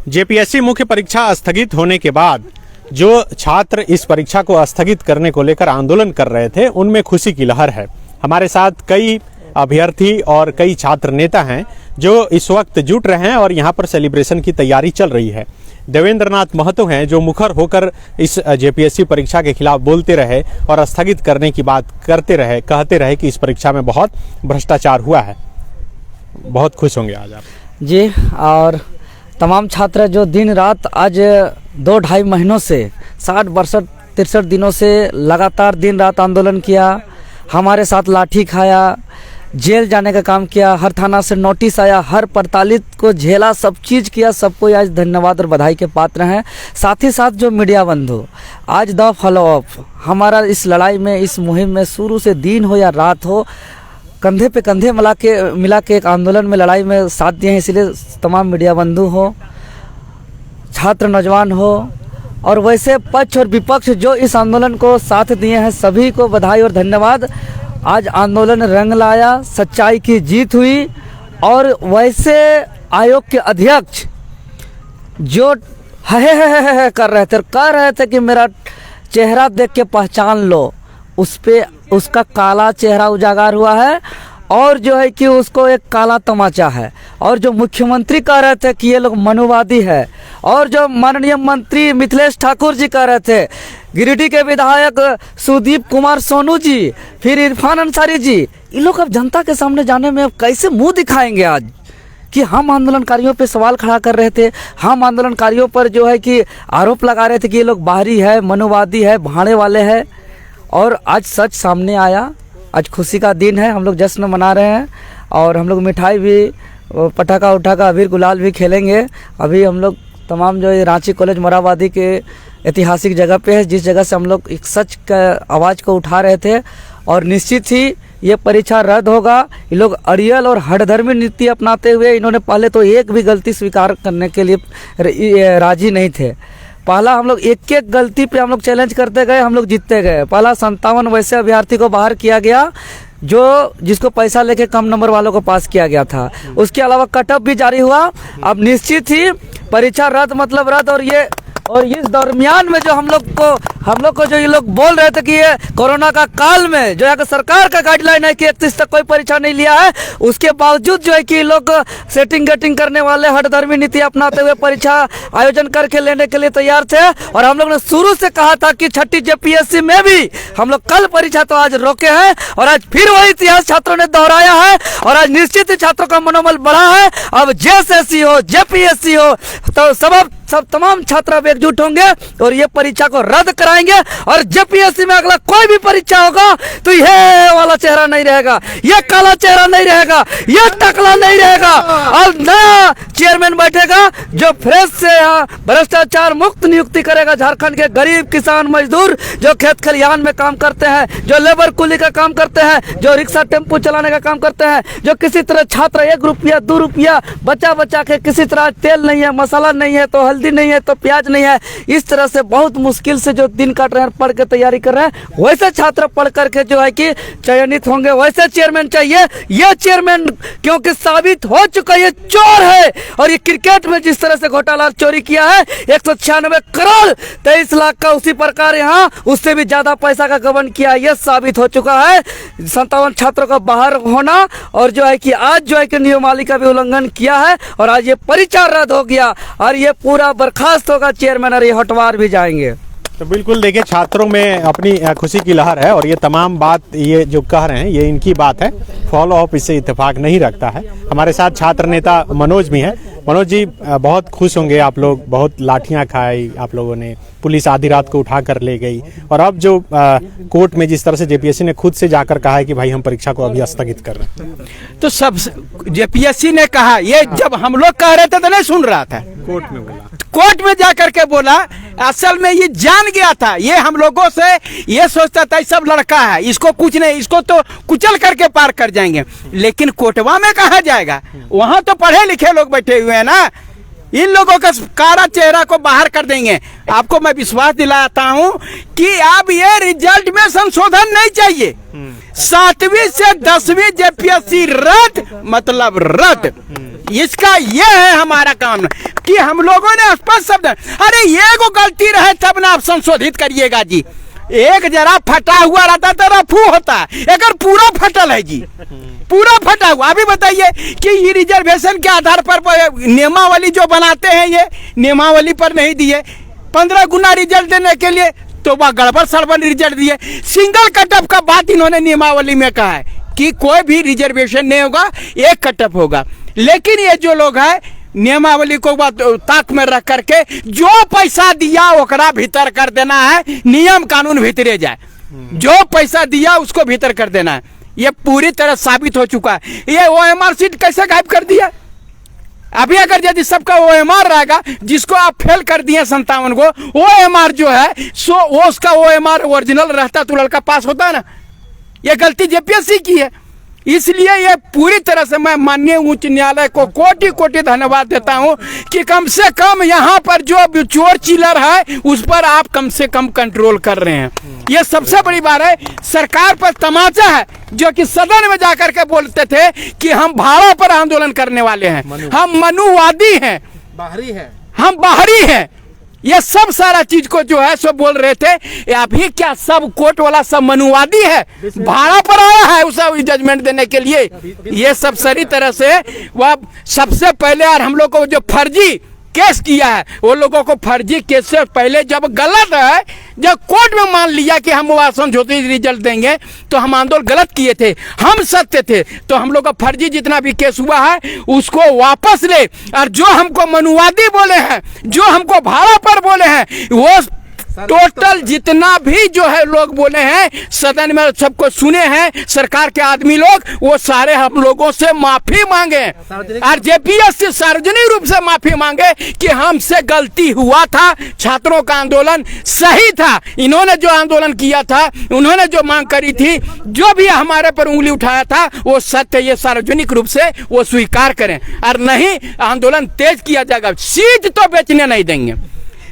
JPSC मुख्य परीक्षा स्थगित होने के बाद जो छात्र इस परीक्षा को स्थगित करने को लेकर आंदोलन कर रहे थे, उनमें खुशी की लहर है। हमारे साथ कई अभ्यर्थी और कई छात्र नेता हैं जो इस वक्त जुट रहे हैं और यहाँ पर सेलिब्रेशन की तैयारी चल रही है। देवेंद्र नाथ महतो हैं जो मुखर होकर इस जेपीएससी परीक्षा के खिलाफ बोलते रहे और स्थगित करने की बात करते रहे, कहते रहे कि इस परीक्षा में बहुत भ्रष्टाचार हुआ है। बहुत खुश होंगे आज आप जी। और तमाम छात्र जो दिन रात आज 2-2.5 महीनों से 60-62-63 दिनों से लगातार दिन रात आंदोलन किया, हमारे साथ लाठी खाया, जेल जाने का काम किया, हर थाना से नोटिस आया, हर प्रताड़ित को झेला, सब चीज़ किया, सबको आज धन्यवाद और बधाई के पात्र हैं। साथ ही साथ जो मीडिया बंधु आज द फॉलो अप हमारा इस लड़ाई में, इस मुहिम में शुरू से दिन हो या रात हो, कंधे पे कंधे मिला के एक आंदोलन में, लड़ाई में साथ दिए हैं। इसलिए तमाम मीडिया बंधु हो, छात्र नौजवान हो और वैसे पक्ष और विपक्ष जो इस आंदोलन को साथ दिए हैं, सभी को बधाई और धन्यवाद। आज आंदोलन रंग लाया, सच्चाई की जीत हुई और वैसे आयोग के अध्यक्ष जो है कर रहे थे कि मेरा चेहरा देख के पहचान लो, उस पे उसका काला चेहरा उजागर हुआ है और जो है कि उसको एक काला तमाचा है। और जो मुख्यमंत्री कह रहे थे कि ये लोग मनुवादी है, और जो माननीय मंत्री मिथिलेश ठाकुर जी कह रहे थे, गिरिडीह के विधायक सुदीप कुमार सोनू जी, फिर इरफान अंसारी जी, इन लोग अब जनता के सामने जाने में अब कैसे मुंह दिखाएंगे आज कि हम आंदोलनकारियों पे सवाल खड़ा कर रहे थे, हम आंदोलनकारियों पर जो है कि आरोप लगा रहे थे कि ये लोग बाहरी है, मनुवादी है, भाड़े वाले हैं। और आज सच सामने आया। आज खुशी का दिन है, हम लोग जश्न मना रहे हैं और हम लोग मिठाई भी, पटाखा उठाखा, अबीर गुलाल भी खेलेंगे। अभी हम लोग तमाम जो रांची कॉलेज मोराबादी के ऐतिहासिक जगह पे है, जिस जगह से हम लोग एक सच का आवाज़ को उठा रहे थे और निश्चित ही ये परीक्षा रद्द होगा। ये लोग अड़ियल और हठधर्मी नीति अपनाते हुए इन्होंने पहले तो एक भी गलती स्वीकार करने के लिए राजी नहीं थे। पहला हम लोग एक गलती पे हम लोग चैलेंज करते गए, हम लोग जीतते गए। पहला 57 वैसे अभ्यर्थी को बाहर किया गया जिसको पैसा लेके कम नंबर वालों को पास किया गया था। उसके अलावा कटअप भी जारी हुआ। अब निश्चित ही परीक्षा रद्द मतलब रद्द। और इस दरमियान में जो हम लोग को जो ये लोग बोल रहे थे कि ये कोरोना का काल में जो है सरकार का गाइडलाइन है कि 31 तक कोई परीक्षा नहीं लिया है, उसके बावजूद जो है कि लोग सेटिंग गेटिंग करने वाले हठधर्मी नीति अपनाते हुए परीक्षा आयोजन करके लेने के लिए तैयार थे। और हम लोग ने शुरू से कहा था कि 6ठी जेपीएससी में भी हम लोग कल परीक्षा तो आज रोके हैं और आज फिर वही इतिहास छात्रों ने दोहराया है और आज निश्चित ही छात्रों का मनोबल बढ़ा है। अब जेएसएससी हो, जेपीएससी हो, तो सब तमाम छात्र अब एकजुट होंगे और ये परीक्षा को रद्द कराएंगे। और जेपीएससी में अगला कोई भी परीक्षा होगा तो ये वाला चेहरा नहीं रहेगा, ये काला चेहरा नहीं रहेगा, ये टकला नहीं रहेगा और नया चेयरमैन बैठेगा जो फ्रेश से यहाँ भ्रष्टाचार मुक्त नियुक्ति करेगा। झारखंड के गरीब किसान मजदूर जो खेत खलिहान में काम करते हैं, जो लेबर कुली का काम करते हैं, जो रिक्शा टेम्पू चलाने का काम करते हैं, जो किसी तरह छात्र 1 रुपया 2 रुपया बचा के किसी तरह तेल नहीं है, मसाला नहीं है तो हल्दी नहीं है तो प्याज नहीं है, इस तरह से बहुत मुश्किल से जो दिन काट रहे हैं, पढ़ के तैयारी कर रहे हैं, वैसे छात्र पढ़ करके जो है कि चयनित होंगे। वैसे चेयरमैन चाहिए। ये चेयरमैन क्योंकि साबित हो चुका ये चोर है और ये क्रिकेट में जिस तरह से घोटाला चोरी किया है 196 करोड़ 23 लाख का, उसी प्रकार यहाँ उससे भी ज्यादा पैसा का गबन किया, ये साबित हो चुका है। 57 छात्रों का बाहर होना और जो है कि आज जो है कि नियमावली का भी उल्लंघन किया है और आज ये परीक्षा रद्द हो गया और ये पूरा बर्खास्त होगा चेयरमैन और ये हटवार भी जाएंगे। तो बिल्कुल देखिए, छात्रों में अपनी खुशी की लहर है और ये तमाम बात ये जो कह रहे हैं ये इनकी बात है, फॉलो अप इससे इत्तेफाक नहीं रखता है। हमारे साथ छात्र नेता मनोज भी हैं। मनोज जी, बहुत खुश होंगे आप लोग, बहुत लाठियां खाई आप लोगों ने, पुलिस आधी रात को उठा कर ले गई और अब जो कोर्ट में जिस तरह से जेपीएससी ने खुद से जाकर कहा है कि भाई हम परीक्षा को अभी स्थगित कर रहे हैं, तो सब जेपीएससी ने कहा, ये जब हम लोग कह रहे थे तो नहीं सुन रहा था, कोर्ट में बोला, कोर्ट में जाकर के बोला। असल में ये जान गया था, ये हम लोगों से ये सोचता था सब लड़का है, इसको कुछ नहीं, इसको तो कुचल करके पार कर जाएंगे, लेकिन कोर्टवा में कहा जाएगा, वहां तो पढ़े लिखे लोग बैठे हुए हैं ना, इन लोगों का काला चेहरा को बाहर कर देंगे। आपको मैं विश्वास दिलाता हूं कि अब ये रिजल्ट में संशोधन नहीं चाहिए। 7वीं से 10वीं जेपीएससी रद्द मतलब रद्द, इसका ये है हमारा काम। कि हम लोगों ने स्पष्ट शब्द, अरे ये को गलती रहे तब ना आप संशोधित करिएगा जी। एक जरा फटा हुआ रहता तो रफू होता, अगर पूरा फटल है जी, पूरा फटा हुआ। अभी बताइए कि ये रिजर्वेशन के आधार पर नियमावली जो बनाते हैं ये नियमावली पर नहीं दिए, 15 गुना रिजल्ट देने के लिए तो वह गड़बड़ सड़बड़ रिजल्ट दिए। सिंगल कटअप का बात इन्होंने नियमावली में कहा है कि कोई भी रिजर्वेशन नहीं होगा, एक कटअप होगा। लेकिन ये जो लोग हैं नियमावली को ताक में रख करके जो पैसा दिया ओकरा भीतर कर देना है, नियम कानून भीतरे जाए, जो पैसा दिया उसको भीतर कर देना है। ये पूरी तरह साबित हो चुका है। ये OMR सीट कैसे गायब कर दिया? अभी अगर यदि सबका OMR रहेगा, जिसको आप फेल कर दिए 57 को, OMR जो है सो वो उसका OMR ओरिजिनल रहता तो लड़का पास होता ना। ये गलती JPSC की है। इसलिए ये पूरी तरह से मैं माननीय उच्च न्यायालय को कोटि कोटि धन्यवाद देता हूं कि कम से कम यहाँ पर जो चोर चिल्लर है उस पर आप कम से कम कंट्रोल कर रहे हैं। ये सबसे बड़ी बात है। सरकार पर तमाचा है जो कि सदन में जाकर के बोलते थे कि हम भाड़ा पर आंदोलन करने वाले हैं, हम मनुवादी हैं, बाहरी है, हम बाहरी हैं। ये सब सारा चीज को जो है सो बोल रहे थे। अभी क्या सब कोर्ट वाला सब मनुवादी है, भाड़ा पर आया है उसे जजमेंट देने के लिए। ये सब सारी तरह से वह सबसे पहले और हम लोग को जो फर्जी केस किया है, वो लोगों को फर्जी केस से पहले जब गलत है, जब कोर्ट में मान लिया कि हम संशोधित रिजल्ट देंगे तो हम आंदोलन गलत किए थे, हम सत्य थे, तो हम लोग का फर्जी जितना भी केस हुआ है उसको वापस ले। और जो हमको मनुवादी बोले हैं, जो हमको भाड़ा पर बोले हैं, वो टोटल जितना भी जो है लोग बोले हैं सदन में सबको सुने हैं सरकार के आदमी लोग, वो सारे हम लोगों से माफी मांगे और JPSC सार्वजनिक रूप से माफी मांगे कि हमसे गलती हुआ था, छात्रों का आंदोलन सही था, इन्होंने जो आंदोलन किया था, उन्होंने जो मांग करी थी, जो भी हमारे पर उंगली उठाया था वो सत्य, ये सार्वजनिक रूप से वो स्वीकार करें और नहीं आंदोलन तेज किया जाएगा। सीट तो बेचने नहीं देंगे,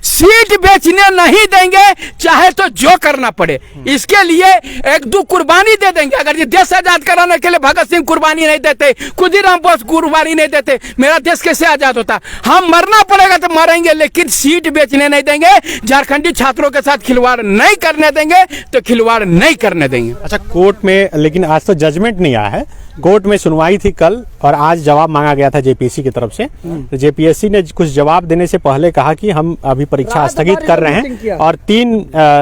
सीट बेचने नहीं देंगे, चाहे तो जो करना पड़े। इसके लिए एक दो कुर्बानी दे देंगे। अगर ये देश आजाद कराने के लिए भगत सिंह कुर्बानी नहीं देते, खुदीराम बोस कुर्बानी नहीं देते, मेरा देश कैसे आजाद होता? हम मरना पड़ेगा तो मरेंगे, लेकिन सीट बेचने नहीं देंगे। झारखंडी छात्रों के साथ खिलवाड़ नहीं करने देंगे, तो खिलवाड़ नहीं करने देंगे। अच्छा, कोर्ट में लेकिन आज तो जजमेंट नहीं आया है। कोर्ट में सुनवाई थी कल और आज जवाब मांगा गया था JPSC की तरफ से। तो JPSC ने कुछ जवाब देने से पहले कहा कि हम अभी परीक्षा स्थगित कर रहे हैं और 3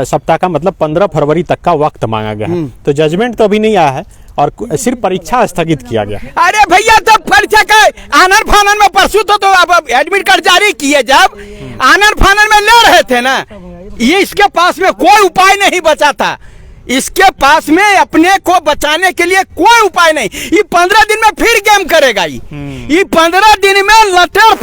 सप्ताह का मतलब 15 फरवरी तक का वक्त मांगा गया है। तो जजमेंट तो अभी नहीं आया है और सिर्फ परीक्षा स्थगित किया गया। अरे भैया, तब परीक्षा का आनन फानन में परसों तो अब एडमिट कार्ड जारी किए, जब आनन फानन में ले रहे थे ना, ये इसके पास में कोई उपाय नहीं बचा था। इसके पास में अपने को बचाने के लिए कोई उपाय नहीं। ये 15 दिन में फिर गेम करेगा। ये 15 दिन में लटर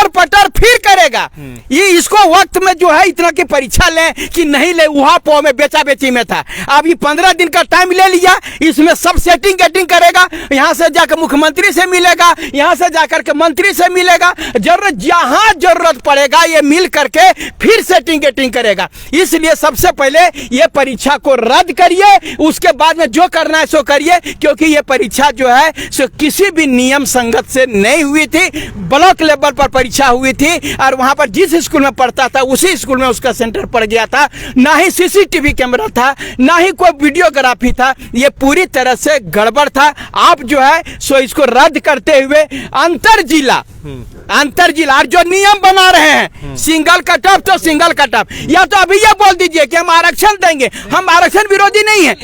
पटर फिर करेगा। ये इसको वक्त में जो है इतना की परीक्षा ले कि नहीं ले, वहां पो में बेचा बेची में था। अब ये 15 दिन का टाइम ले लिया, इसमें सब सेटिंग गेटिंग करेगा। यहाँ से जाकर मुख्यमंत्री से मिलेगा, यहाँ से जाकर के मंत्री से मिलेगा, जरूरत जहां जरूरत पड़ेगा ये मिल करके फिर सेटिंग गेटिंग करेगा। इसलिए सबसे पहले ये परीक्षा को रद्द करिए, उसके बाद में जो करना है सो करिए, क्योंकि ये परीक्षा जो है सो किसी भी नियम संगत से नहीं हुई थी। ब्लॉक लेवल पर परीक्षा हुई थी और वहां पर जिस स्कूल में पढ़ता था उसी स्कूल में उसका सेंटर पड़ गया था। ना ही CCTV कैमरा था, ना ही कोई वीडियोग्राफी था। ये पूरी तरह से गड़बड़ था। आप जो है सो इसको रद्द करते हुए अंतर जिला और जो नियम बना रहे हैं, सिंगल कट ऑफ तो सिंगल कट ऑफ, या तो अभी ये बोल दीजिए कि हम आरक्षण देंगे। हम आरक्षण विरोधी नहीं है,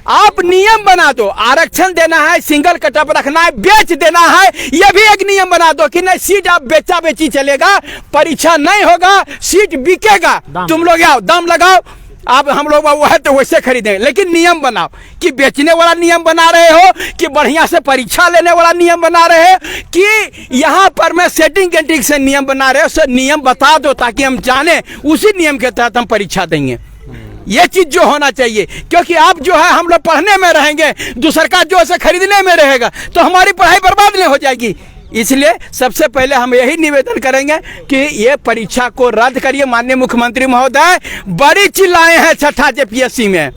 आप नियम बना दो। आरक्षण देना है, सिंगल कट ऑफ रखना है, बेच देना है, ये भी एक नियम बना दो कि नहीं सीट आप बेचा बेची चलेगा, परीक्षा नहीं होगा, सीट बिकेगा, तुम लोग आओ दाम लगाओ। अब हम लोग वो है तो वैसे खरीदेंगे, लेकिन नियम बनाओ कि बेचने वाला नियम बना रहे हो कि बढ़िया से परीक्षा लेने वाला नियम बना रहे हो कि यहाँ पर मैं सेटिंग गेटिंग से नियम बना रहे हो। सो नियम बता दो ताकि हम जाने, उसी नियम के तहत हम परीक्षा देंगे। ये चीज जो होना चाहिए, क्योंकि आप जो है हम लोग पढ़ने में रहेंगे, दूसर का जो है खरीदने में रहेगा, तो हमारी पढ़ाई बर्बाद नहीं हो जाएगी। इसलिए सबसे पहले हम यही निवेदन करेंगे कि ये परीक्षा को रद्द करिए। माननीय मुख्यमंत्री महोदय बड़ी चिल्लाए हैं छठा JPSC में,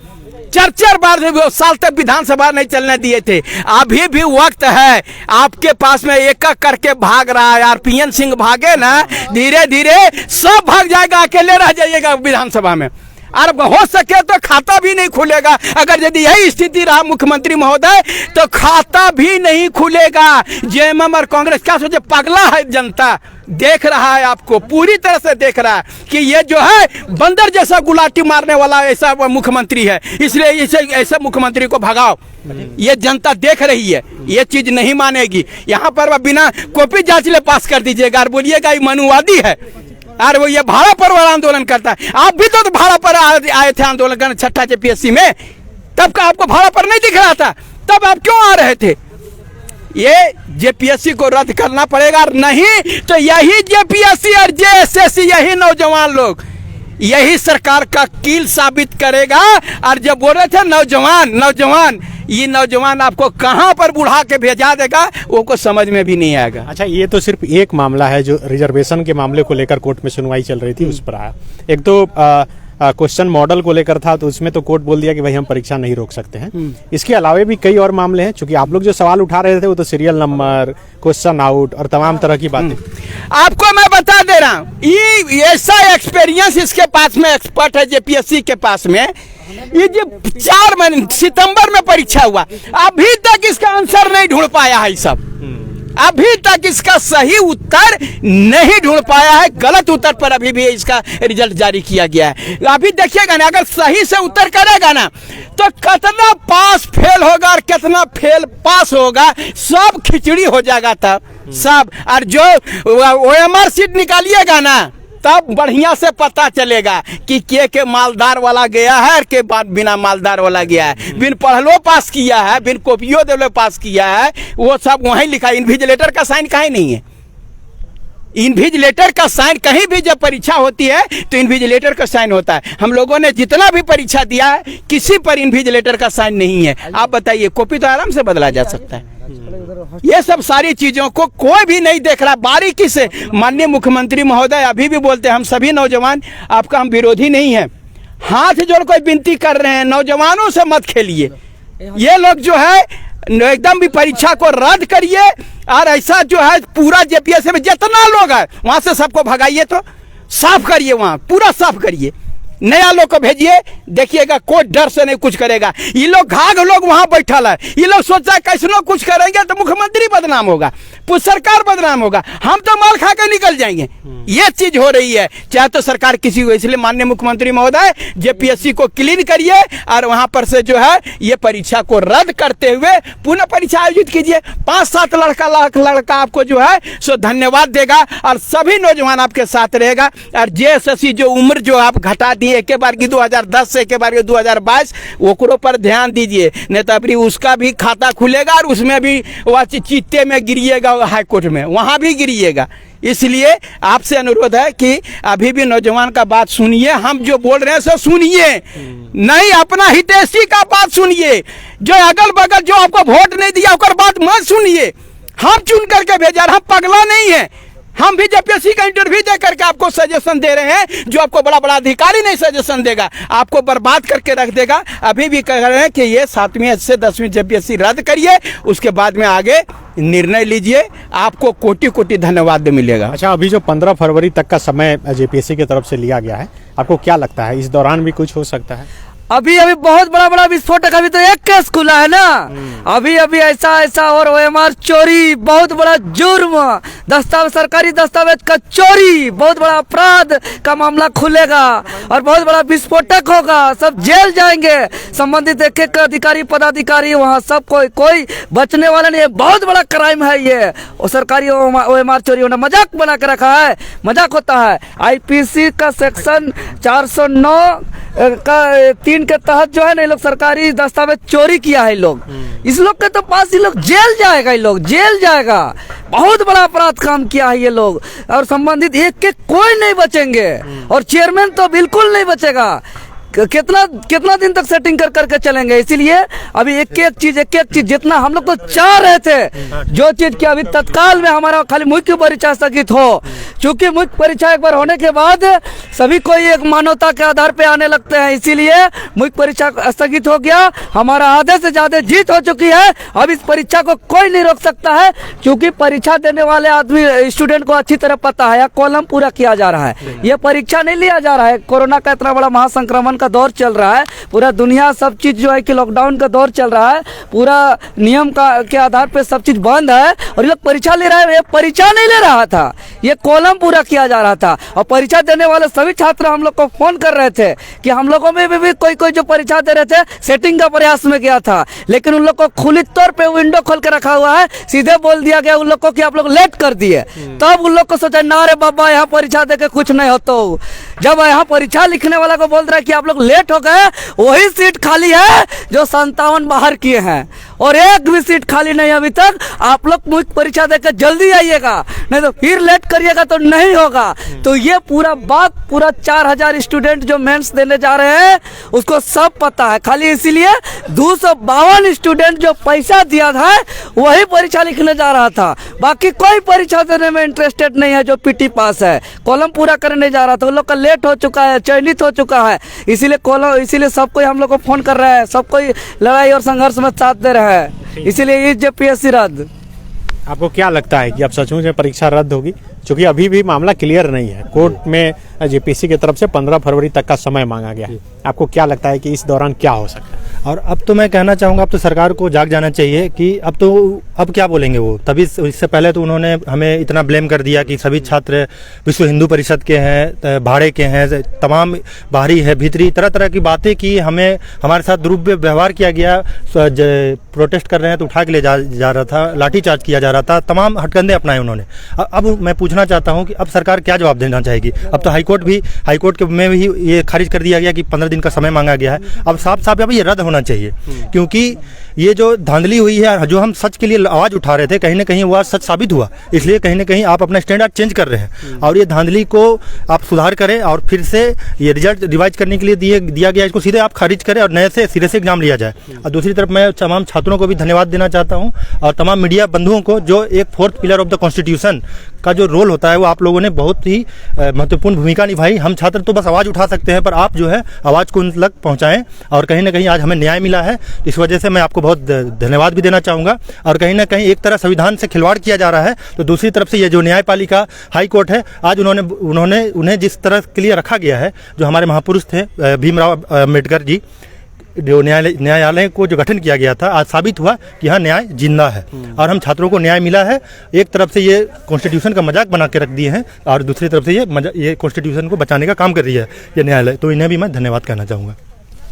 4 बार साल तक विधानसभा नहीं चलने दिए थे। अभी भी वक्त है, आपके पास में एक एक करके भाग रहा है। आरपीएन सिंह भागे ना, धीरे धीरे सब भाग जाएगा, अकेले रह जाइएगा विधानसभा में। और हो सके तो खाता भी नहीं खुलेगा। अगर यदि यही स्थिति रहा मुख्यमंत्री महोदय, तो खाता भी नहीं खुलेगा। जेएमएम और कांग्रेस क्या सोचे, पगला है जनता, देख रहा है, आपको पूरी तरह से देख रहा है कि ये जो है बंदर जैसा गुलाटी मारने वाला ऐसा मुख्यमंत्री है, इसलिए ऐसे मुख्यमंत्री को भगाओ। ये जनता देख रही है, ये चीज नहीं मानेगी। यहाँ पर बिना कॉपी जांच ले पास कर दीजिएगा और बोलिएगा ये मनुवादी है, और वो ये भाड़ा पर वाला आंदोलन करता है। आप भी तो भाड़ा पर आए थे आंदोलन करने छठा जेपीएससी में, तब का आपको भाड़ा पर नहीं दिख रहा था, तब आप क्यों आ रहे थे? ये जेपीएससी को रद्द करना पड़ेगा, और नहीं तो यही जेपीएससी और जेएसएससी, यही नौजवान लोग, यही सरकार का कील साबित करेगा। और जब बोल रहे थे नौजवान, ये नौजवान आपको कहां पर बुढ़ा के भेजा देगा, वो को समझ में भी नहीं आएगा। अच्छा, ये तो सिर्फ एक मामला है जो रिजर्वेशन के मामले को लेकर कोर्ट में सुनवाई चल रही थी, उस पर आया। एक तो क्वेश्चन मॉडल को लेकर था, तो उसमें तो कोर्ट बोल दिया कि भाई हम परीक्षा नहीं रोक सकते हैं। इसके अलावा भी कई और मामले हैं, क्योंकि आप लोग जो सवाल उठा रहे थे वो तो सीरियल नंबर, क्वेश्चन आउट और तमाम तरह की बातें। आपको मैं बता दे रहा हूँ, ये ऐसा एक्सपीरियंस इसके पास में एक्सपर्ट है जेपीएससी के पास में। ये जो 4 महीने सितंबर में परीक्षा हुआ, अभी तक इसका आंसर नहीं ढूंढ पाया है। सब अभी तक इसका सही उत्तर नहीं ढूंढ पाया है। गलत उत्तर पर अभी भी इसका रिजल्ट जारी किया गया है। अभी देखिएगा ना, अगर सही से उत्तर करेगा ना, तो कितना पास फेल होगा और कितना फेल पास होगा, सब खिचड़ी हो जाएगा तब सब। और जो ओएमआर सीट निकालिएगा ना, तब बढ़िया से पता चलेगा कि के मालदार वाला गया है और के बाद बिना मालदार वाला गया है, बिन पढ़लो पास किया है, बिन कॉपियो देलो पास किया है, वो सब वहीं लिखा है। इन्विजिलेटर का साइन कहीं नहीं है। इन्विजिलेटर का साइन कहीं भी जब परीक्षा होती है तो इन्विजिलेटर का साइन होता है। हम लोगों ने जितना भी परीक्षा दिया है, किसी पर इन्विजिलेटर का साइन नहीं है। आप बताइए, कॉपी तो आराम से बदला जा सकता है। ये सब सारी चीजों को कोई भी नहीं देख रहा बारीकी से। माननीय मुख्यमंत्री महोदय अभी भी बोलते हैं, हम सभी नौजवान आपका हम विरोधी नहीं है, हाथ जोड़ कोई विनती कर रहे हैं, नौजवानों से मत खेलिए। ये लोग जो है एकदम भी परीक्षा को रद्द करिए, और ऐसा जो है पूरा जेपीएससी में जितना लोग है वहां से सबको भगाइए, तो साफ करिए, वहां पूरा साफ करिए, नया लोग को भेजिए। देखिएगा कोई डर से नहीं कुछ करेगा। ये लोग घाघ लोग वहां बैठल है, ये लोग सोचता है कैसे लोग कुछ करेंगे तो मुख्यमंत्री बदनाम होगा, पूरी सरकार बदनाम होगा, हम तो माल खा के निकल जाएंगे। ये चीज हो रही है, चाहे तो सरकार किसी को। इसलिए माननीय मुख्यमंत्री महोदय जेपीएससी को क्लीन करिए, और वहां पर से जो है ये परीक्षा को रद्द करते हुए पुनः परीक्षा आयोजित कीजिए। 5-7 लड़का आपको जो है सो धन्यवाद देगा, और सभी नौजवान आपके साथ रहेगा। और जेएसएससी जो उम्र जो आप घटा दी एक बार की 2010 से एक बार की 2022, ओकरो पर ध्यान दीजिए, नहीं तो अभी उसका भी खाता खुलेगा और उसमें भी वह चीते में गिरिएगा, हाई कोर्ट में वहां भी गिरिएगा। इसलिए आपसे अनुरोध है कि अभी भी नौजवान का बात सुनिए, हम जो बोल रहे हैं सो सुनिए, नहीं अपना हितैषी का बात सुनिए। जो अगल बगल जो आपको वोट नहीं दिया उसका बात मत सुनिए। हम चुन करके भेजा, हम पगला नहीं है। हम भी जेपीएससी का इंटरव्यू दे करके आपको सजेशन दे रहे हैं, जो आपको बड़ा बड़ा अधिकारी नहीं सजेशन देगा, आपको बर्बाद करके रख देगा। अभी भी कह रहे हैं कि ये 7वीं से 10वीं जेपीएससी रद्द करिए, उसके बाद में आगे निर्णय लीजिए, आपको कोटि कोटि धन्यवाद मिलेगा। अच्छा, अभी जो 15 फरवरी तक का समय जेपीएससी की तरफ से लिया गया है, आपको क्या लगता है इस दौरान भी कुछ हो सकता है? अभी बहुत बड़ा विस्फोटक, अभी तो एक केस खुला है ना। अभी ऐसा और ओएमआर चोरी, बहुत बड़ा जुर्म, दस्तावेज, सरकारी दस्तावेज का चोरी, बहुत बड़ा अपराध का मामला खुलेगा और बहुत बड़ा विस्फोटक होगा। सब जेल जाएंगे, संबंधित एक अधिकारी पदाधिकारी, वहाँ सब कोई बचने वाला नहीं है। बहुत बड़ा क्राइम है ये, और सरकारी ओएमआर चोरी होना मजाक बना के रखा है, मजाक होता है। आईपीसी का सेक्शन 409 का 3 के तहत जो है ना, ये लोग सरकारी दस्तावेज चोरी किया है। लोग इस लोग के तो पास ये लोग जेल जाएगा, ये लोग जेल जाएगा। बहुत बड़ा अपराध काम किया है ये लोग, और संबंधित एक कोई नहीं बचेंगे, और चेयरमैन तो बिल्कुल नहीं बचेगा। कितना कितना दिन तक सेटिंग कर करके चलेंगे। इसीलिए अभी एक एक चीज जितना हम लोग तो चाह रहे थे जो चीज की अभी तत्काल में हमारा खाली मुख्य परीक्षा स्थगित हो, क्योंकि मुख्य परीक्षा एक बार होने के बाद सभी कोई एक मानवता के आधार पे आने लगते हैं। इसीलिए मुख्य परीक्षा स्थगित हो गया, हमारा आधे से ज्यादा जीत हो चुकी है। अब इस परीक्षा को कोई नहीं रोक सकता है, क्योंकि परीक्षा देने वाले आदमी स्टूडेंट को अच्छी तरह पता है, कॉलम पूरा किया जा रहा है, ये परीक्षा नहीं लिया जा रहा है। कोरोना का इतना बड़ा महासंक्रमण का दौर चल रहा है, पूरा दुनिया सब चीज जो है कि लॉकडाउन का दौर चल रहा है, पूरा नियम का के आधार पे सब चीज बंद है और ये लोग परीक्षा ले रहा है। ये परीक्षा नहीं ले रहा था, ये कॉलम पूरा किया जा रहा था। और परीक्षा देने वाले सभी छात्र हम लोग को फोन कर रहे थे कि हम लोगों में भी कोई जो परीक्षा दे रहे थे सेटिंग का प्रयास में किया था, लेकिन उन लोग को खुली तौर पे विंडो खोल के रखा हुआ है, सीधे बोल दिया गया उन लोग को कि आप लोग लेट कर दिए। तब उन लोग को सोचा ना रे बाबा यहाँ परीक्षा दे के कुछ नहीं होता। जब यहाँ परीक्षा लिखने वाला को बोल रहा है कि आप लोग लेट हो गए, वही सीट खाली है जो 57 बाहर किए हैं और एक भी सीट खाली नहीं अभी तक। आप लोग मुख्य परीक्षा देकर जल्दी आइएगा, नहीं तो फिर लेट करिएगा तो नहीं होगा। तो ये पूरा बात पूरा 4000 स्टूडेंट जो मेंस देने जा रहे हैं उसको सब पता है। खाली इसीलिए 252 स्टूडेंट जो पैसा दिया था वही परीक्षा लिखने जा रहा था, बाकी कोई परीक्षा देने में इंटरेस्टेड नहीं है जो पीटी पास है। कॉलम पूरा करने जा रहा था, उन लोग का लेट हो चुका है, चयनित हो चुका है। इसीलिए सब कोई हम लोग को फोन कर रहा है, सब कोई लड़ाई और संघर्ष में साथ दे रहा है। इसीलिए ये पीएससी रद्द। आपको क्या लगता है कि अब सचमुच में परीक्षा रद्द होगी? क्योंकि अभी भी मामला क्लियर नहीं है, कोर्ट में जेपीएससी की तरफ से 15 फरवरी तक का समय मांगा गया है। आपको क्या लगता है कि इस दौरान क्या हो सकता है? और अब तो मैं कहना चाहूँगा, अब तो सरकार को जाग जाना चाहिए कि अब क्या बोलेंगे वो। तभी इससे पहले तो उन्होंने हमें इतना ब्लेम कर दिया कि सभी छात्र विश्व हिंदू परिषद के हैं, भाड़े के हैं, तमाम बाहरी है, भीतरी, तरह तरह की बातें की, हमारे साथ दुर्व्यवहार किया गया। प्रोटेस्ट कर रहे हैं तो उठा के ले जा रहा था, लाठीचार्ज किया जा रहा था, तमाम हथकंडे अपनाए उन्होंने। अब मैं पूछना चाहता हूं कि अब सरकार क्या जवाब देना चाहेगी। अब तो हाईकोर्ट में भी ये खारिज कर दिया गया कि 15 दिन का समय मांगा गया है। अब साफ ये रद्द होना चाहिए, क्योंकि ये जो धांधली हुई है, जो हम सच के लिए आवाज उठा रहे थे, कहीं ना कहीं वो आज सच साबित हुआ। इसलिए कहीं ना कहीं आप अपना स्टैंडर्ड चेंज कर रहे हैं और ये धांधली को आप सुधार करें और फिर से ये रिजल्ट रिवाइज करने के लिए दिया गया, इसको सीधे आप खारिज करें और नए से सिरे से एग्जाम लिया जाए। और दूसरी तरफ मैं तमाम छात्रों को भी धन्यवाद देना चाहता हूँ और तमाम मीडिया बंधुओं को, जो एक 4th pillar of the constitution का जो रोल होता है वो आप लोगों ने बहुत ही महत्वपूर्ण भूमिका निभाई। हम छात्र तो बस आवाज़ उठा सकते हैं, पर आप जो है आवाज़ को उन तक पहुँचाएं और कहीं ना कहीं आज हमें न्याय मिला है। इस वजह से मैं आपको बहुत धन्यवाद भी देना चाहूँगा। और कहीं ना कहीं एक तरह संविधान से खिलवाड़ किया जा रहा है, तो दूसरी तरफ से ये जो न्यायपालिका हाई कोर्ट है, आज उन्हें जिस तरह के लिए रखा गया है, जो हमारे महापुरुष थे भीमराव अम्बेडकर जी, जो न्यायालय को जो गठन किया गया था, आज साबित हुआ कि हाँ न्याय जिंदा है और हम छात्रों को न्याय मिला है। एक तरफ से ये कॉन्स्टिट्यूशन का मजाक बना के रख दिए हैं और दूसरी तरफ से ये कॉन्स्टिट्यूशन को बचाने का काम कर रही है ये न्यायालय, तो इन्हें भी मैं धन्यवाद कहना चाहूँगा।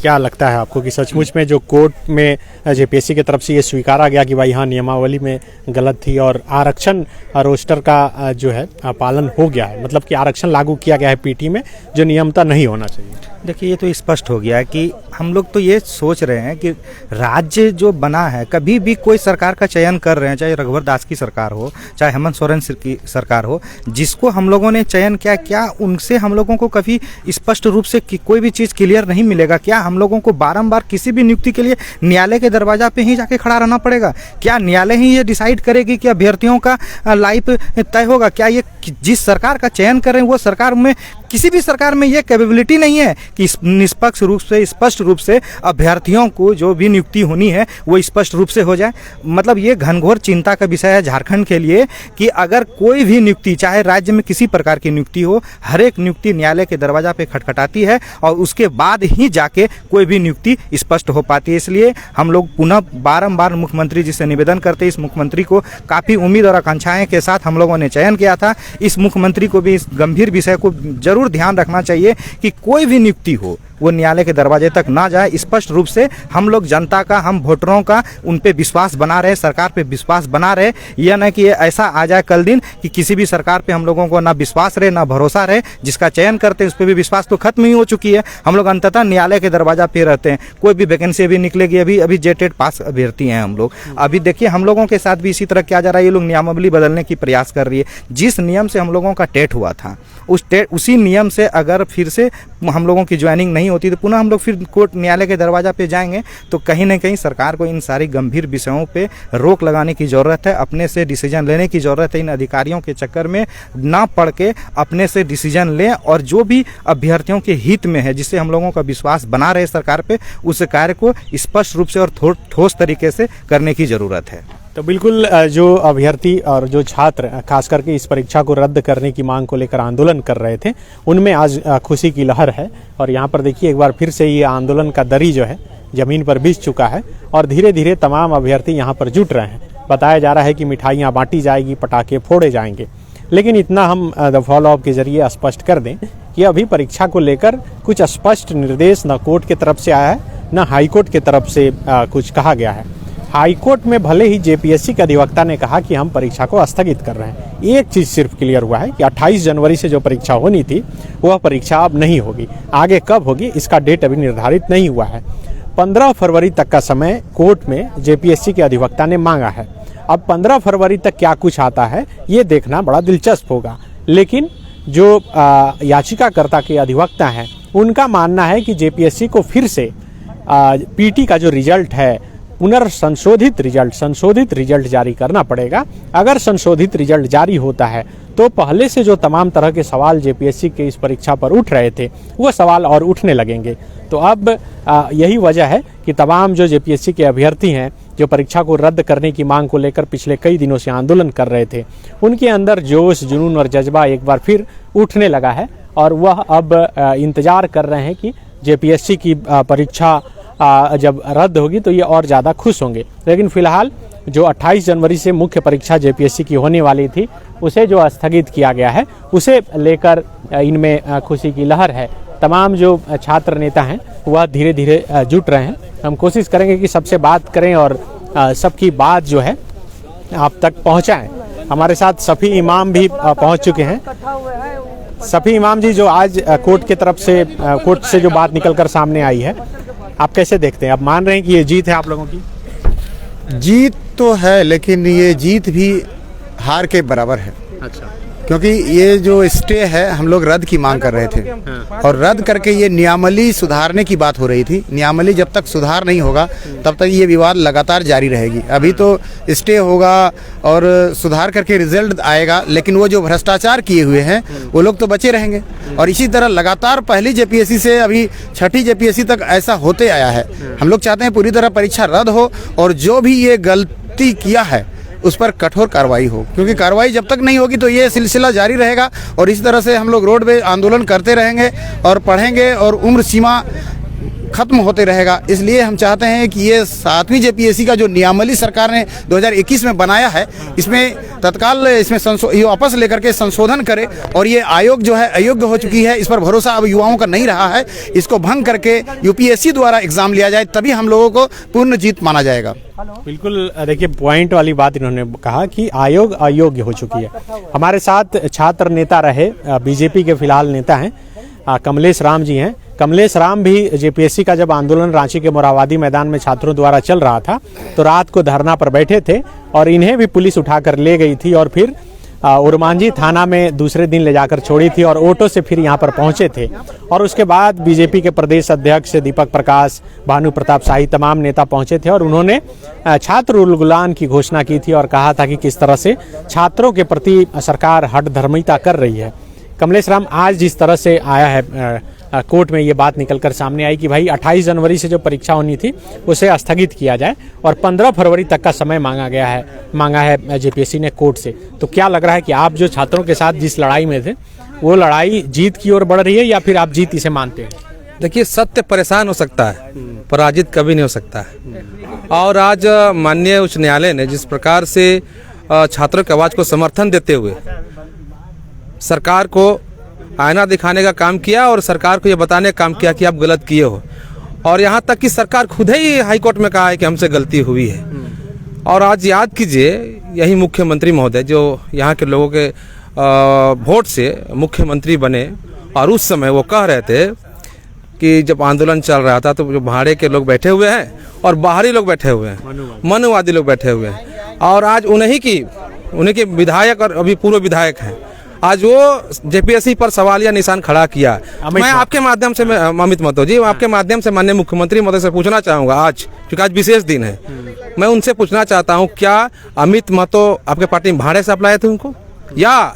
क्या लगता है आपको कि सचमुच में जो कोर्ट में जेपीएससी की तरफ से ये स्वीकारा गया कि भाई हाँ नियमावली में गलत थी और आरक्षण रोस्टर का जो है पालन हो गया है, मतलब कि आरक्षण लागू किया गया है पीटी में, जो नियमता नहीं होना चाहिए? देखिए, ये तो स्पष्ट हो गया है कि हम लोग तो ये सोच रहे हैं कि राज्य जो बना है, कभी भी कोई सरकार का चयन कर रहे हैं, चाहे रघुवर दास की सरकार हो, चाहे हेमंत सोरेन की सरकार हो, जिसको हम लोगों ने चयन किया, क्या उनसे हम लोगों को कभी स्पष्ट रूप से कोई भी चीज़ क्लियर नहीं मिलेगा? क्या हम लोगों को बारंबार किसी भी नियुक्ति के लिए न्यायालय के दरवाजा पे ही जाके खड़ा रहना पड़ेगा? क्या न्यायालय ही ये डिसाइड करेगी कि अभ्यर्थियों का लाइफ तय होगा? क्या ये जिस सरकार का चयन कर रहे हैं वो सरकार में, किसी भी सरकार में ये कैपेबिलिटी नहीं है कि निष्पक्ष रूप से, स्पष्ट रूप से अभ्यर्थियों को जो भी नियुक्ति होनी है वो स्पष्ट रूप से हो जाए? मतलब ये घनघोर चिंता का विषय है झारखंड के लिए कि अगर कोई भी नियुक्ति, चाहे राज्य में किसी प्रकार की नियुक्ति हो, हर एक नियुक्ति न्यायालय के दरवाजा पे खटखटाती है और उसके बाद ही जाके कोई भी नियुक्ति स्पष्ट हो पाती है। इसलिए हम लोग पुनः बारंबार मुख्यमंत्री जी से निवेदन करते हैं, इस मुख्यमंत्री को काफ़ी उम्मीद और आकांक्षाएं के साथ हम लोगों ने चयन किया था, इस मुख्यमंत्री को भी इस गंभीर विषय को जरूर ध्यान रखना चाहिए कि कोई भी नियुक्ति हो वो न्यायालय के दरवाजे तक ना जाए। स्पष्ट रूप से हम लोग जनता का, हम वोटरों का उन पे विश्वास बना रहे, सरकार पे विश्वास बना रहे। यह न कि ऐसा आ जाए कल दिन कि किसी भी सरकार पे हम लोगों को ना विश्वास रहे, ना भरोसा रहे। जिसका चयन करते हैं उस पर भी विश्वास तो खत्म ही हो चुकी है। हम लोग अंततः न्यायालय के दरवाजा पे रहते हैं। कोई भी वैकेंसी अभी निकलेगी, अभी जेटेड पास अभ्यर्थी हैं हम लोग। अभी देखिए हम लोगों के साथ भी इसी तरह किया जा रहा है। ये लोग नियमावली बदलने की प्रयास कर रही है। जिस नियम से हम लोगों का टेट हुआ था, उसी नियम से अगर फिर से हम लोगों की ज्वाइनिंग नहीं नहीं होती तो पुनः हम लोग फिर कोर्ट न्यायालय के दरवाजा पे जाएंगे। तो कहीं ना कहीं सरकार को इन सारी गंभीर विषयों पे रोक लगाने की ज़रूरत है, अपने से डिसीजन लेने की ज़रूरत है। इन अधिकारियों के चक्कर में ना पड़ के अपने से डिसीजन लें और जो भी अभ्यर्थियों के हित में है, जिससे हम लोगों का विश्वास बना रहे सरकार पे, उस कार्य को स्पष्ट रूप से और ठोस तरीके से करने की ज़रूरत है। तो बिल्कुल जो अभ्यर्थी और जो छात्र खास करके इस परीक्षा को रद्द करने की मांग को लेकर आंदोलन कर रहे थे, उनमें आज खुशी की लहर है। और यहाँ पर देखिए एक बार फिर से ये आंदोलन का दरी जो है जमीन पर बिछ चुका है और धीरे धीरे तमाम अभ्यर्थी यहाँ पर जुट रहे हैं। बताया जा रहा है कि मिठाइयाँ बांटी जाएगी, पटाखे फोड़े जाएंगे। लेकिन इतना हम द फॉलो अप के जरिए स्पष्ट कर दें कि अभी परीक्षा को लेकर कुछ स्पष्ट निर्देश न कोर्ट की तरफ से आया है, न हाईकोर्ट की तरफ से कुछ कहा गया है। हाईकोर्ट में भले ही जेपीएससी के अधिवक्ता ने कहा कि हम परीक्षा को स्थगित कर रहे हैं, एक चीज सिर्फ क्लियर हुआ है कि 28 जनवरी से जो परीक्षा होनी थी वह परीक्षा अब नहीं होगी। आगे कब होगी इसका डेट अभी निर्धारित नहीं हुआ है। 15 फरवरी तक का समय कोर्ट में जेपीएससी के अधिवक्ता ने मांगा है। अब 15 फरवरी तक क्या कुछ आता है ये देखना बड़ा दिलचस्प होगा। लेकिन जो याचिकाकर्ता के अधिवक्ता हैं उनका मानना है कि जेपीएससी को फिर से पीटी का जो रिजल्ट है संशोधित रिजल्ट जारी करना पड़ेगा। अगर संशोधित रिजल्ट जारी होता है तो पहले से जो तमाम तरह के सवाल जेपीएससी के इस परीक्षा पर उठ रहे थे वो सवाल और उठने लगेंगे। तो अब यही वजह है कि तमाम जो जेपीएससी के अभ्यर्थी हैं जो परीक्षा को रद्द करने की मांग को लेकर पिछले कई दिनों से आंदोलन कर रहे थे, उनके अंदर जोश, जुनून और जज्बा एक बार फिर उठने लगा है और वह अब इंतजार कर रहे हैं कि जेपीएससी की परीक्षा जब रद्द होगी तो ये और ज़्यादा खुश होंगे। लेकिन फिलहाल जो 28 जनवरी से मुख्य परीक्षा जेपीएससी की होने वाली थी उसे जो स्थगित किया गया है उसे लेकर इनमें खुशी की लहर है। तमाम जो छात्र नेता हैं वह धीरे धीरे जुट रहे हैं। हम कोशिश करेंगे कि सबसे बात करें और सबकी बात जो है आप तक पहुंचाएं। हमारे साथ सफ़ी इमाम भी पहुंच चुके हैं। सफ़ी इमाम जी, जो आज कोर्ट से जो बात निकलकर सामने आई है, आप कैसे देखते हैं? आप मान रहे हैं कि ये जीत है आप लोगों की? जीत तो है, लेकिन ये जीत भी हार के बराबर है। अच्छा। क्योंकि ये जो स्टे है हम लोग रद्द की मांग कर रहे थे और रद्द करके ये नियमावली सुधारने की बात हो रही थी। नियमावली जब तक सुधार नहीं होगा तब तक ये विवाद लगातार जारी रहेगी। अभी तो स्टे होगा और सुधार करके रिजल्ट आएगा, लेकिन वो जो भ्रष्टाचार किए हुए हैं वो लोग तो बचे रहेंगे। और इसी तरह लगातार पहली जेपीएससी से अभी छठी जेपीएससी तक ऐसा होते आया है। हम लोग चाहते हैं पूरी तरह परीक्षा रद्द हो और जो भी ये गलती किया है उस पर कठोर कार्रवाई हो, क्योंकि कार्रवाई जब तक नहीं होगी तो ये सिलसिला जारी रहेगा और इस तरह से हम लोग रोड पे आंदोलन करते रहेंगे और पढ़ेंगे और उम्र सीमा खत्म होते रहेगा। इसलिए हम चाहते हैं कि ये 7वीं जेपीएससी का जो नियमावली सरकार ने 2021 में बनाया है, इसमें तत्काल ये वापस लेकर के संशोधन करे और ये आयोग जो है अयोग्य हो चुकी है, इस पर भरोसा अब युवाओं का नहीं रहा है। इसको भंग करके यूपीएससी द्वारा एग्जाम लिया जाए, तभी हम लोगों को पूर्ण जीत माना जाएगा। बिल्कुल, देखिए पॉइंट वाली बात इन्होंने कहा कि आयोग अयोग्य हो चुकी है। हमारे साथ छात्र नेता रहे, बीजेपी के फिलहाल नेता हैं, कमलेश राम जी हैं। कमलेश राम भी जेपीएससी का जब आंदोलन रांची के मोराबादी मैदान में छात्रों द्वारा चल रहा था तो रात को धरना पर बैठे थे और इन्हें भी पुलिस उठाकर ले गई थी और फिर उरमांझी थाना में दूसरे दिन ले जाकर छोड़ी थी और ऑटो से फिर यहाँ पर पहुँचे थे। और उसके बाद बीजेपी के प्रदेश अध्यक्ष दीपक प्रकाश, भानु प्रताप शाही, तमाम नेता पहुँचे थे और उन्होंने छात्र उलगुलान की घोषणा की थी और कहा था कि किस तरह से छात्रों के प्रति सरकार हठधर्मिता कर रही है। कमलेश राम, आज जिस तरह से आया है कोर्ट में ये बात निकलकर सामने आई कि भाई 28 जनवरी से जो परीक्षा होनी थी उसे स्थगित किया जाए और 15 फरवरी तक का समय मांगा है जेपीएससी ने कोर्ट से, तो क्या लग रहा है कि आप जो छात्रों के साथ जिस लड़ाई में थे वो लड़ाई जीत की ओर बढ़ रही है या फिर आप जीत इसे मानते हैं? देखिए, सत्य परेशान हो सकता है, पराजित कभी नहीं हो सकता है। और आज माननीय उच्च न्यायालय ने जिस प्रकार से छात्रों की आवाज़ को समर्थन देते हुए सरकार को आईना दिखाने का काम किया और सरकार को ये बताने का काम किया कि आप गलत किए हो, और यहाँ तक कि सरकार खुद ही हाईकोर्ट में कहा है कि हमसे गलती हुई है। और आज याद कीजिए, यही मुख्यमंत्री महोदय जो यहाँ के लोगों के वोट से मुख्यमंत्री बने और उस समय वो कह रहे थे कि जब आंदोलन चल रहा था तो जो भाड़े के लोग बैठे हुए हैं और बाहरी लोग बैठे हुए हैं, मनुवादी लोग बैठे हुए हैं, और आज उन्हीं के विधायक और अभी पूर्व विधायक हैं आज वो जेपीएससी पर सवाल या निशान खड़ा किया। मैं आपके माध्यम से अमित महतो जी, आपके माध्यम से माननीय मुख्यमंत्री महोदय से पूछना चाहूँगा आज, क्योंकि आज विशेष दिन है, मैं उनसे पूछना चाहता हूँ, क्या अमित महतो आपके पार्टी में भाड़े से अप्लाई थे उनको, या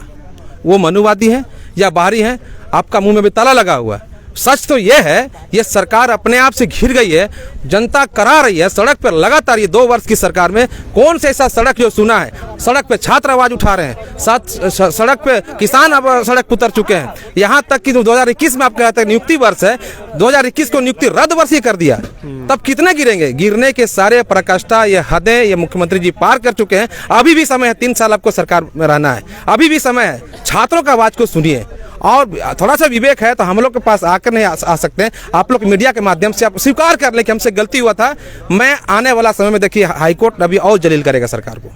वो मनुवादी हैं या बाहरी हैं? आपका मुंह में भी ताला लगा हुआ है। सच तो ये है, ये सरकार अपने आप से घिर गई है, जनता करा रही है सड़क पर लगातार। ये 2 वर्ष की सरकार में कौन से ऐसा सड़क जो सुना है? सड़क पे छात्र आवाज उठा रहे हैं, साथ सड़क पे किसान अब सड़क पर उतर चुके हैं। यहाँ तक कि 2021 में आप कहते हैं नियुक्ति वर्ष है, 2021 को नियुक्ति रद्द वर्ष ही कर दिया। तब कितने गिरेंगे? गिरने के सारे प्रकाष्ठा, ये हदें, ये मुख्यमंत्री जी पार कर चुके हैं। अभी भी समय है, 3 साल आपको सरकार में रहना है, अभी भी समय है। छात्रों का आवाज को सुनिए, और थोड़ा सा विवेक है तो हम लोग के पास आकर नहीं आ सकते हैं। आप लोग मीडिया के माध्यम से आप स्वीकार कर लें कि हमसे गलती हुआ था। मैं आने वाला समय में देखिए, हाईकोर्ट अभी और जलील करेगा सरकार को,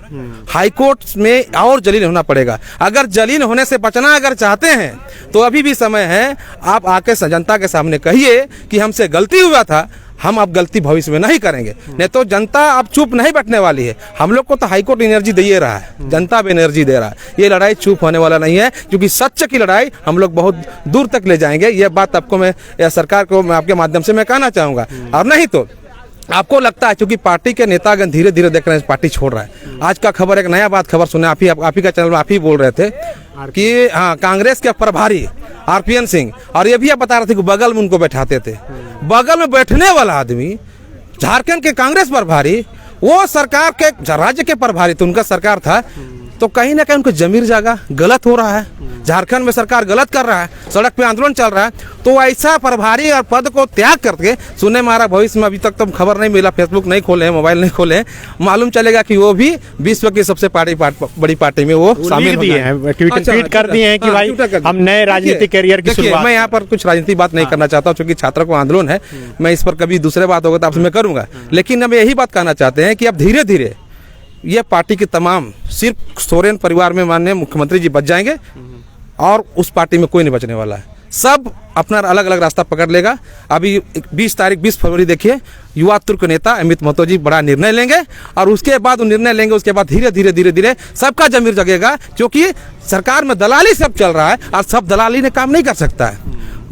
हाईकोर्ट में और जलील होना पड़ेगा। अगर जलील होने से बचना अगर चाहते हैं तो अभी भी समय है, आप आके जनता के सामने कहिए कि हमसे गलती हुआ था, हम अब गलती भविष्य में नहीं करेंगे। नहीं तो जनता अब चुप नहीं बैठने वाली है। हम लोग को तो हाईकोर्ट एनर्जी दे रहा है, जनता भी एनर्जी दे रहा है। ये लड़ाई चुप होने वाला नहीं है, क्योंकि सच्च की लड़ाई हम लोग बहुत दूर तक ले जाएंगे। ये बात आपको मैं, सरकार को मैं आपके माध्यम से मैं कहना चाहूँगा। और नहीं तो आपको लगता है क्योंकि पार्टी के नेतागण धीरे धीरे देख रहे हैं पार्टी छोड़ रहा है। आज का खबर, एक नया बात खबर सुने, आप ही का चैनल में आप ही बोल रहे थे कि हाँ, कांग्रेस के प्रभारी आरपीएन सिंह, और ये भी आप बता रहे थे कि बगल में उनको बैठाते थे। बगल में बैठने वाला आदमी झारखंड के कांग्रेस प्रभारी, वो सरकार के राज्य के प्रभारी, तो उनका सरकार था, तो कहीं ना कहीं उनको जमीर जागा गलत हो रहा है। झारखंड में सरकार गलत कर रहा है, सड़क पे आंदोलन चल रहा है, तो ऐसा प्रभारी और पद को त्याग करके, सुनने में आ रहा भविष्य में, अभी तक तो खबर नहीं मिला, फेसबुक नहीं खोले हैं, मोबाइल नहीं खोले हैं, मालूम चलेगा कि वो भी विश्व की सबसे बड़ी पार्टी में वो शामिल हैं, ट्वीट कर दिए हैं कि भाई हम नए राजनीतिक कैरियर की शुरुआत। मैं यहाँ पर कुछ राजनीतिक बात नहीं करना चाहता हूँ, क्योंकि छात्रों को आंदोलन है, मैं इस पर कभी दूसरे बात होगा तो आपसे मैं करूंगा। लेकिन हम यही बात कहना चाहते हैं कि अब धीरे धीरे ये पार्टी की तमाम, सिर्फ सोरेन परिवार में माननीय मुख्यमंत्री जी बच जाएंगे, और उस पार्टी में कोई नहीं बचने वाला है। सब अपना अलग अलग रास्ता पकड़ लेगा। अभी 20 फरवरी देखिए, युवा तुर्क नेता अमित महतो जी बड़ा निर्णय लेंगे, और उसके बाद वो निर्णय लेंगे, उसके बाद धीरे धीरे सबका जमीर जगेगा। क्योंकि सरकार में दलाली सब चल रहा है, और सब दलाली ने काम नहीं कर सकता है,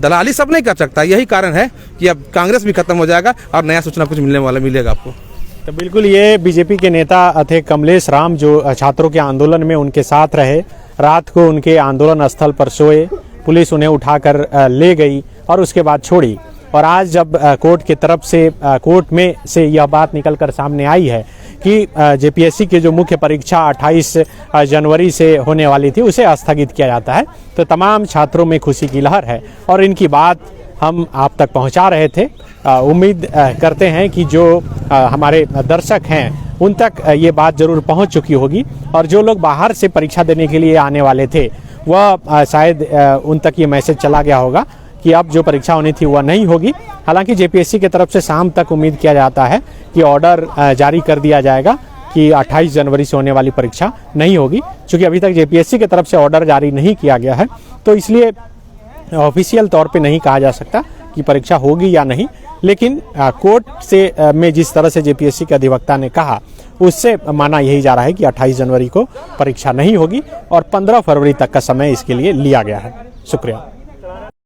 दलाली सब नहीं कर सकता। यही कारण है कि अब कांग्रेस भी खत्म हो जाएगा और नया सूचना कुछ मिलेगा आपको। तो बिल्कुल, ये बीजेपी के नेता थे कमलेश राम, जो छात्रों के आंदोलन में उनके साथ रहे, रात को उनके आंदोलन स्थल पर सोए, पुलिस उन्हें उठाकर ले गई और उसके बाद छोड़ी। और आज जब कोर्ट की तरफ से, कोर्ट में से यह बात निकलकर सामने आई है कि जेपीएससी की जो मुख्य परीक्षा 28 जनवरी से होने वाली थी, उसे स्थगित किया जाता है, तो तमाम छात्रों में खुशी की लहर है और इनकी बात हम आप तक पहुंचा रहे थे। उम्मीद करते हैं कि जो हमारे दर्शक हैं उन तक ये बात जरूर पहुंच चुकी होगी, और जो लोग बाहर से परीक्षा देने के लिए आने वाले थे वह शायद उन तक ये मैसेज चला गया होगा कि अब जो परीक्षा होनी थी वह नहीं होगी। हालांकि जेपीएससी की तरफ से शाम तक उम्मीद किया जाता है कि ऑर्डर जारी कर दिया जाएगा कि 28 जनवरी से होने वाली परीक्षा नहीं होगी। चूँकि अभी तक जेपीएससी की तरफ से ऑर्डर जारी नहीं किया गया है, तो इसलिए ऑफिशियल तौर पे नहीं कहा जा सकता कि परीक्षा होगी या नहीं। लेकिन कोर्ट से में जिस तरह से जेपीएससी के अधिवक्ता ने कहा, उससे माना यही जा रहा है कि 28 जनवरी को परीक्षा नहीं होगी और 15 फरवरी तक का समय इसके लिए लिया गया है। शुक्रिया।